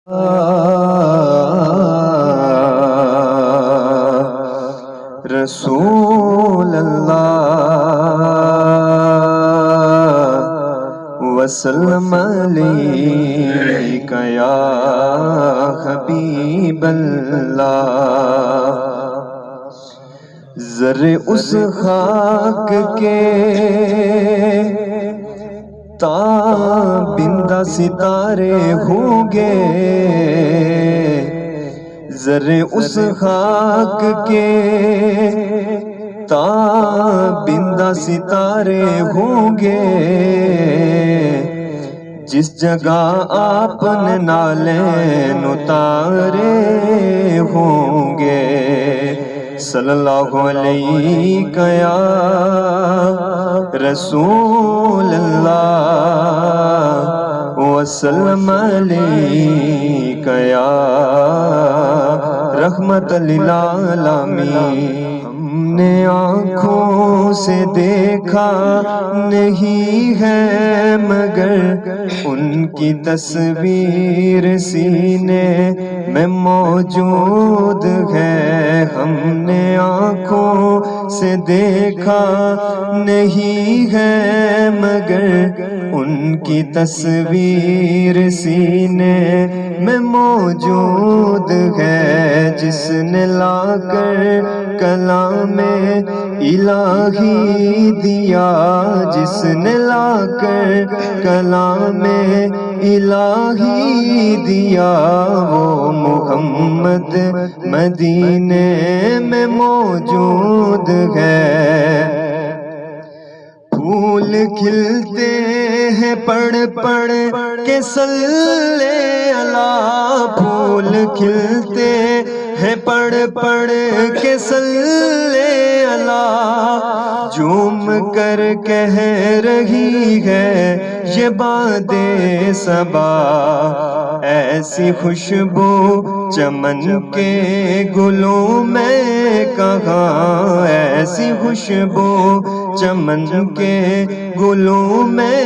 رسول اللہ وسلم علیک یا حبیب اللہ، ذرے اس خاک کے تابندہ ستارے ہوں گے، ذرے اس خاک کے تابندہ ستارے ہوں گے، جس جگہ آپ نے نالین اتارے ہوں گے۔ صلی اللہ علیہ یا رسول اللہ وسلم علیک یا رحمت للعالمین۔ ہم نے آنکھوں سے دیکھا نہیں ہے مگر ان کی تصویر سینے میں موجود ہے، ہم نے آنکھوں سے دیکھا نہیں ہے مگر ان کی تصویر سینے میں موجود ہے، جس نے لا کر کلام الہی دیا، جس نے لا کر کلام الہی دیا، وہ محمد مدینے میں موجود ہے۔ پھول کھلتے ہیں پڑھ پڑھ کے صلی اللہ، پھول کھلتے ہیں پڑھ پڑھ کے صلی اللہ، جھوم کر کہہ رہی ہے یہ باد صبا، ایسی خوشبو چمن کے گلوں میں کہاں، ایسی خوشبو چمن کے گلوں میں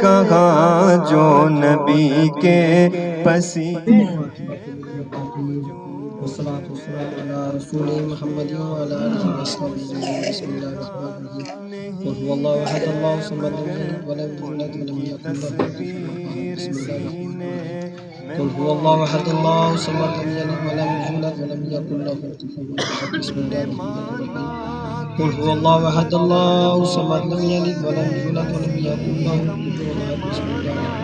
کہاں، جو نبی کے پسینے والصلاة والسلام على رسول محمد وعلى آله وصحبه أجمعين۔ بسم الله الرحمن الرحيم۔ قل هو الله أحد الله الصمد لم يلد ولم يولد ولم يكن له كفوا أحد۔ بسم الله الرحمن الرحيم۔ قل هو الله أحد الله الصمد لم يلد ولم يولد ولم يكن له كفوا أحد۔ بسم الله الرحمن الرحيم۔ قل هو الله أحد الله الصمد لم يلد ولم يولد ولم يكن له كفوا أحد۔ بسم الله الرحمن الرحيم۔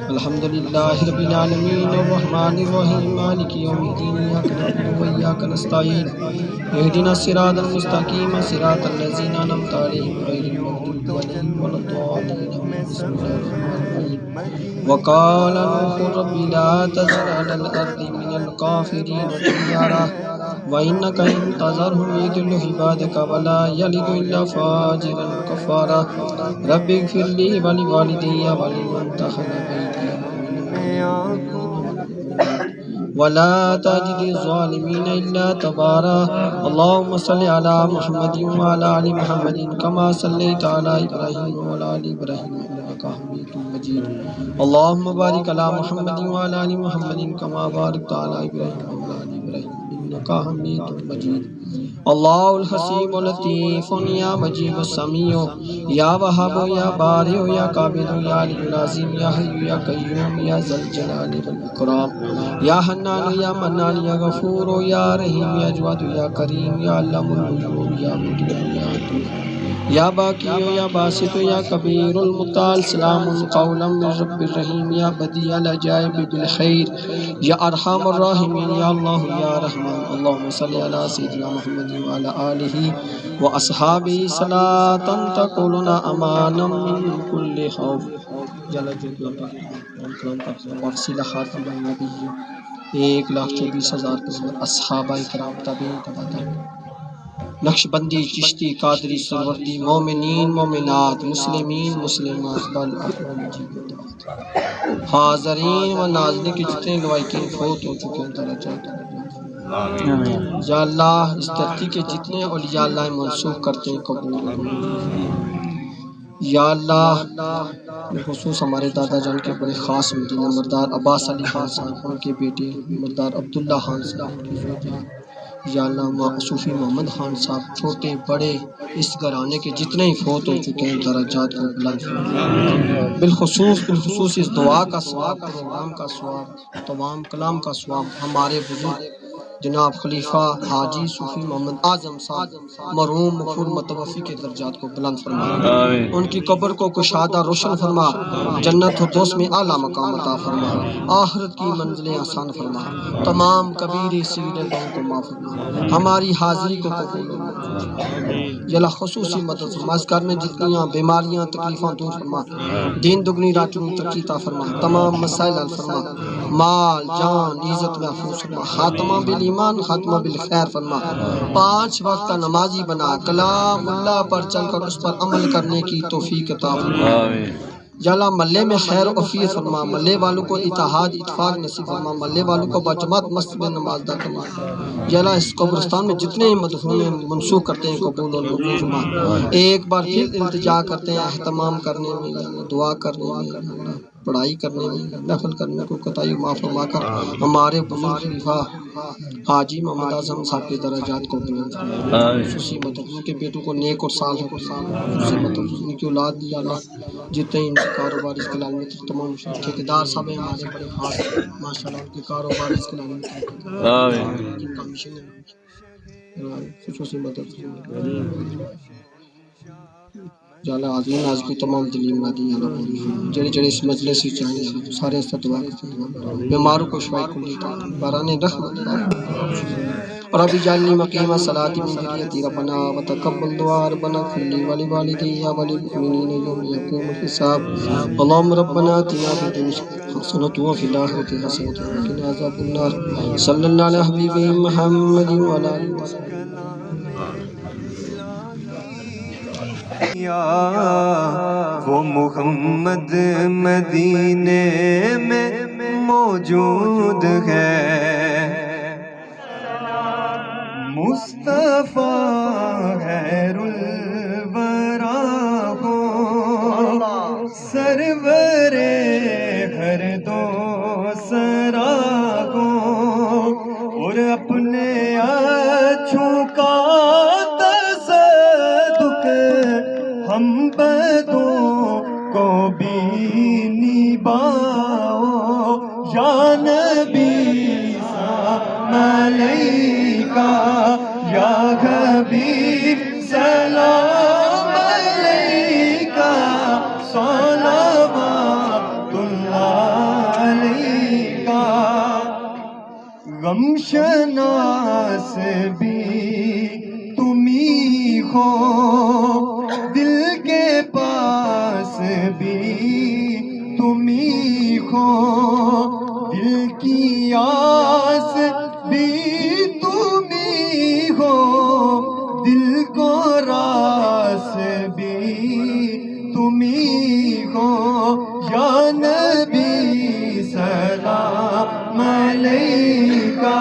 الحمد لله رب العالمين الرحمن الرحيم مالك يوم الدين إياك نعبد وإياك نستعين اهدنا الصراط المستقيم صراط الذين أنعمت عليهم غير المغضوب عليهم ولا الضالين آمين۔ بسم الله الرحمن الرحيم۔ وقال نوح رب لا تذر على الأرض من الكافرين ديارا وإنك إن تذرهم يضلوا عبادك ولا يلدوا إلا فاجرا كفارا رب اغفر لي ولوالدي ولمن دخل بيتي ولا تجد الظالمين إلا تبارا۔ اللهم صل على محمد وعلى آل محمد كما صليت على إبراهيم وعلى آل إبراهيم إنك حميد مجيد۔ اللهم بارك على محمد وعلى آل محمد كما باركت على إبراهيم وعلى آل إبراهيم إنك حميد مجيد۔ اللہ الحسیب اللطیف یا مجیب السمیع یا وہاب یا بارئ یا قابض یا علی العظیم یا حی یا قیوم یا ذی الجلال والاکرام یا حنان یا منان یا غفور یا رحیم یا جواد یا کریم یا علام الغیوب یا مجید یا عطوف یا باقی یا باسط یا کبیر المتعال سلام قولا من رب الرحیم یا بدیع العجائب بالخیر یا ارحم الراحمین یا اللہ یا رحمان۔ اللہم صلی علی سیدنا محمد وعلى آلہ واصحابہ صلاۃ تقولنا امانا من کل خوف۔ جل جلالہ وافصل خاتم النبی 1,24,000 قسمت اصحابہ کرام تابعین تبع تابعین، نقش بندی چشتی قادری سروردی مومنین مومنات مسلمین مسلمات حاضرین و ناظرین کے جتنے لوائقین فوت ہو چکے ہیں تعالیٰ چاہتا ہے یا اللہ اس دھرتی کے جتنے اولیاء اللہ منسوخ کرتے ہیں قبول۔ یا اللہ بالخصوص ہمارے دادا جان کے بڑے خاص مدینہ مردار عباس علی خان صاحب، ان کے بیٹے مردار عبداللہ خان صاحب کی زوجہ، یا اللہ صوفی محمد خان صاحب، چھوٹے بڑے اس گھرانے کے جتنے ہی فوت ہو چکے ہیں درجات کو بلند فرمائے۔ بالخصوص اس دعا کا ثواب، پروگرام کا ثواب، تمام کلام کا ثواب ہمارے بزرگ جناب خلیفہ حاجی صوفی محمد اعظم صاحب مرحوم مغفور متوفی کے درجات کو بلند فرما، ان کی قبر کو کشادہ روشن فرما، جنت الفردوس میں اعلیٰ مقام عطا فرما، آخرت کی منزلیں آسان فرما، تمام کبیرے صغیرے گناہوں کو معاف فرما، ہماری حاضری کو قبول فرما، یا اللہ خصوصی مدد فرما، اس گھر میں جتنی بیماریاں تکلیفاں دور فرما، دین دگنی رات چگنی ترقی عطا فرما، تمام مسائل حل فرما، مال جان عزت محفوظ فرما، خاتمہ بالایمان خاتمہ بالخیر فرما، 5 وقت کا نمازی بنا، کلام اللہ پر چل کر اس پر عمل کرنے کی توفیق عطا فرما، یا اللہ محلے میں خیر و عافیت فرما، محلے والوں کو اتحاد اتفاق نصیب فرما، محلے والوں کو بجماعت مسجد میں نماز ادا فرما، یا اللہ اس قبرستان میں جتنے مدفون منسوخ کرتے ہیں قبول اور منظور فرما، ایک بار پھر التجا کرتے ہیں اہتمام کرنے میں، یا اللہ دعا کرنے میں، یا اللہ پڑھائی کرنے میں، نفل کرنے کو کوتاہی معاف فرما کر ہمارے بزرگ خلیفہ حاجی محمد اعظم صاحب کے درجات کو بلند فرما، خصوصی مدد ان کے بیٹوں کو نیک اور صالح خصوصی مدد ان کی اولاد دی، یا اللہ جتنے ان کے کاروبار اس کے لائن میں تمام ٹھیکیدار صاحب ہیں ہمارے بڑے خاص، ماشاءاللہ ان کے کاروبار اس کے لائن میں جن کا مشن ہے خصوصی مدد یا اللہ آدمی ناز کی تمام دلی مرادی یا اللہ پوری فرما، جڑے جڑے اس مجلس سے چاہیے سارے اس دعا کرتے ہیں، بیماروں کو شفا کلی عطا باران رحمت اور ابھی جعلنی مقیم صلاتی من ذریتی ربنا وتقبل دعا ربنا اغفر لی ولوالدی وللمؤمنین یوم یقوم الحساب اللهم ربنا آتنا فی الدنیا حسنۃ وفی الآخرۃ حسنۃ وقنا عذاب النار صلی اللہ علیہ حبیبہ محمد وعلی آلہ وصحبہ وہ محمد مدینے میں موجود ہے، مصطفیٰ خیر الورا ہو، سرور ہر دو سرا ہو، اور اپنے اچھوں کا تصدق ہم بدوں کو بھی نبھاؤ، یا نبی سلام علیکہ، یا حبیب سلام علیکہ، صلوات اللہ علیکہ، غم شناس بھی تمہیں ہو، دل کے پاس بھی تمہیں ہو، دل کی آس بھی تمہیں ہو، دل کو راس بھی تمہیں ہو، یا نبی سلام علیکہ،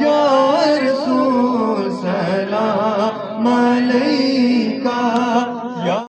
یا